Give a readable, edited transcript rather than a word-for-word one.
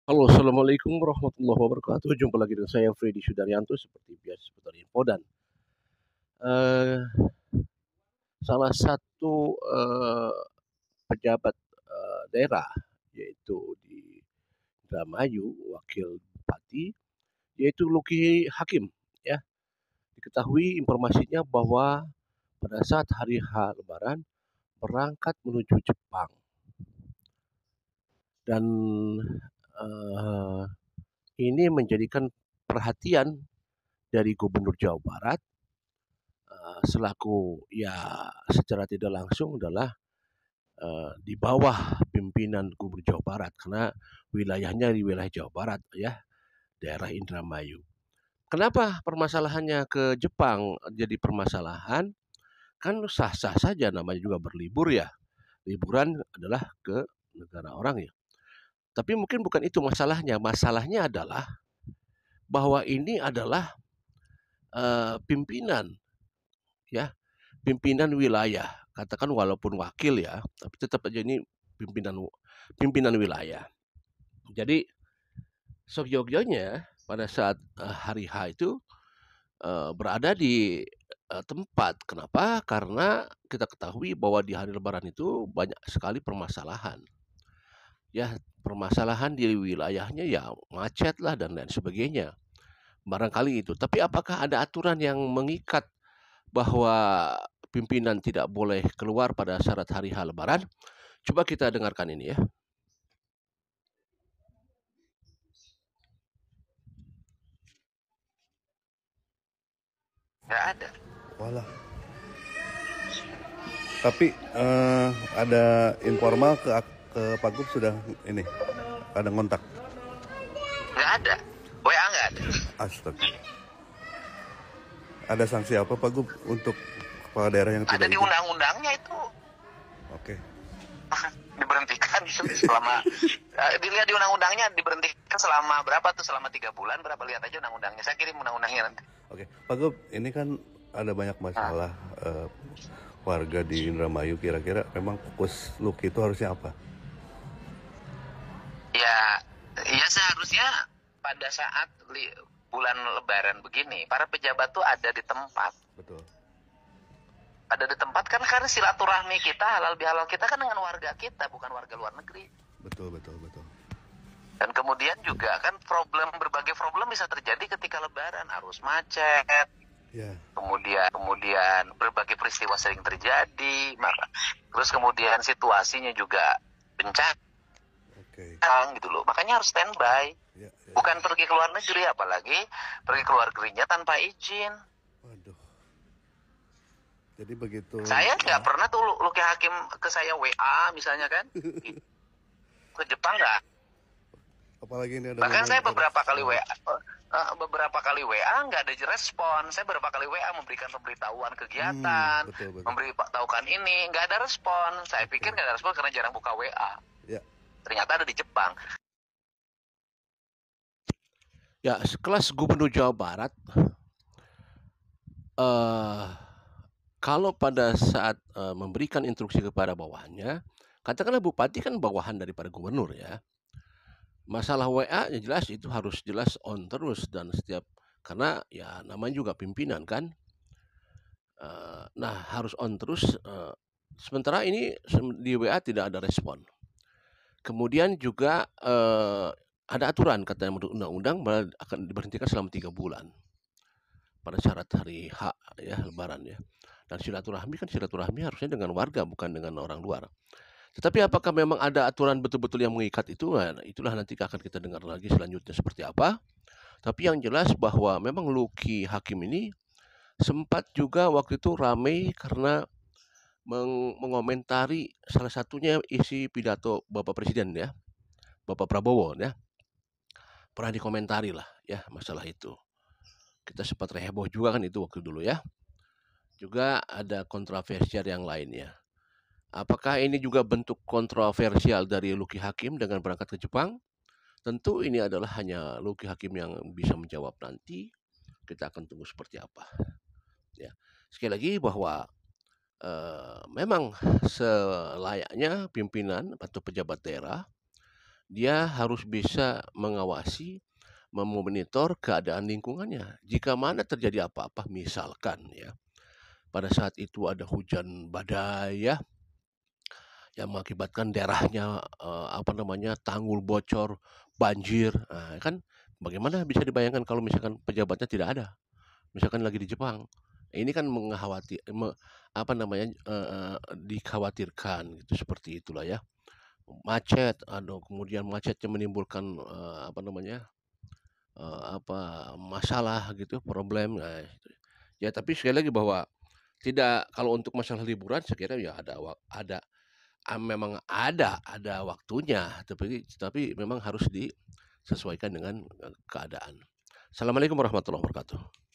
Halo, assalamualaikum warahmatullahi wabarakatuh. Jumpa lagi dengan saya Freddy Sudaryanto seperti biasa seputar info dan eh, salah satu pejabat daerah yaitu di Indramayu, wakil bupati yaitu Luki Hakim. Ya, diketahui informasinya bahwa pada saat hari H Lebaran berangkat menuju Jepang dan eh, ini menjadikan perhatian dari Gubernur Jawa Barat selaku ya secara tidak langsung adalah di bawah pimpinan Gubernur Jawa Barat karena wilayahnya di wilayah Jawa Barat ya, daerah Indramayu. Kenapa permasalahannya ke Jepang jadi permasalahan? Kan sah-sah saja, namanya juga berlibur ya. Liburan adalah ke negara orang ya. Tapi mungkin bukan itu masalahnya. Masalahnya adalah bahwa ini adalah pimpinan ya, pimpinan wilayah. Katakan walaupun wakil ya, tapi tetap aja ini pimpinan pimpinan wilayah. Jadi seyogyanya pada saat hari H itu berada di tempat. Kenapa? Karena kita ketahui bahwa di hari Lebaran itu banyak sekali permasalahan. Ya, permasalahan di wilayahnya ya macet lah dan lain sebagainya. Barangkali itu. Tapi apakah ada aturan yang mengikat bahwa pimpinan tidak boleh keluar pada syarat hari H Lebaran? Coba kita dengarkan ini ya. Nggak ada. Walah. Tapi ada informal ke Pak Gub sudah ini ada ngontak. Nggak ada. WA nggak ada. Astaga. Ada sanksi apa Pak Gub untuk kepala daerah yang Ada tidak di izin? undang-undangnya itu. Oke. Diberhentikan selama dilihat di undang-undangnya diberhentikan selama berapa tuh, selama 3 bulan berapa, lihat aja undang-undangnya, saya kirim undang-undangnya nanti. Oke. Pak Gub, ini kan ada banyak masalah warga di Indramayu. Kira-kira memang fokus Luki itu harusnya apa? Ya seharusnya pada saat bulan Lebaran begini para pejabat tuh ada di tempat. Betul. Ada di tempat kan karena silaturahmi kita, halal bihalal kita kan dengan warga kita, bukan warga luar negeri. Betul. Dan kemudian juga kan berbagai problem bisa terjadi ketika Lebaran, arus macet, Ya. kemudian berbagai peristiwa sering terjadi, terus kemudian situasinya juga bencana. Oke. Gitu loh, makanya harus standby. Ya. Bukan pergi ke luar negeri, apalagi pergi ke luar negerinya tanpa izin. Waduh. Jadi begitu. Saya nggak pernah tuh Luki Hakim ke saya WA misalnya kan, ke Jepang nggak. Apalagi ini ada Bahkan saya beberapa kali WA. WA nggak ada respon. Saya beberapa kali WA memberikan pemberitahuan kegiatan, Betul. memberitahukan ini, nggak ada respon. Saya pikir nggak ada respon karena jarang buka WA. Ya. Ternyata ada di Jepang. Ya, sekelas Gubernur Jawa Barat, kalau pada saat memberikan instruksi kepada bawahannya, katakanlah bupati kan bawahan daripada gubernur ya. Masalah WA ya jelas itu harus jelas on terus dan setiap, karena ya namanya juga pimpinan kan. Nah harus on terus. Sementara ini di WA tidak ada respon. Kemudian juga ada aturan katanya menurut undang-undang akan diberhentikan selama 3 bulan pada syarat hari H ya, Lebaran ya. Dan silaturahmi kan silaturahmi harusnya dengan warga bukan dengan orang luar. Tetapi apakah memang ada aturan betul-betul yang mengikat itu? Nah, itulah nanti akan kita dengar lagi selanjutnya seperti apa. Tapi yang jelas bahwa memang Luki Hakim ini sempat juga waktu itu ramai karena mengomentari salah satunya isi pidato Bapak Presiden ya, Bapak Prabowo ya. Pernah dikomentari lah ya masalah itu. Kita sempat heboh juga kan itu waktu dulu ya. Juga ada kontroversial yang lainnya. Apakah ini juga bentuk kontroversial dari Luki Hakim dengan berangkat ke Jepang? Tentu ini adalah hanya Luki Hakim yang bisa menjawab nanti. Kita akan tunggu seperti apa. Ya. Sekali lagi bahwa memang selayaknya pimpinan atau pejabat daerah dia harus bisa mengawasi, memonitor keadaan lingkungannya. Jika mana terjadi apa-apa, misalkan ya, pada saat itu ada hujan badai ya, yang mengakibatkan daerahnya, tanggul bocor, banjir, kan bagaimana bisa dibayangkan kalau misalkan pejabatnya tidak ada, misalkan lagi di Jepang. Ini kan dikhawatirkan gitu, seperti itulah ya. Macet, kemudian macetnya menimbulkan, masalah gitu, problem, ya tapi sekali lagi bahwa tidak, kalau untuk masalah liburan saya kira ya memang ada waktunya, tapi memang harus disesuaikan dengan, keadaan. Assalamualaikum warahmatullahi wabarakatuh.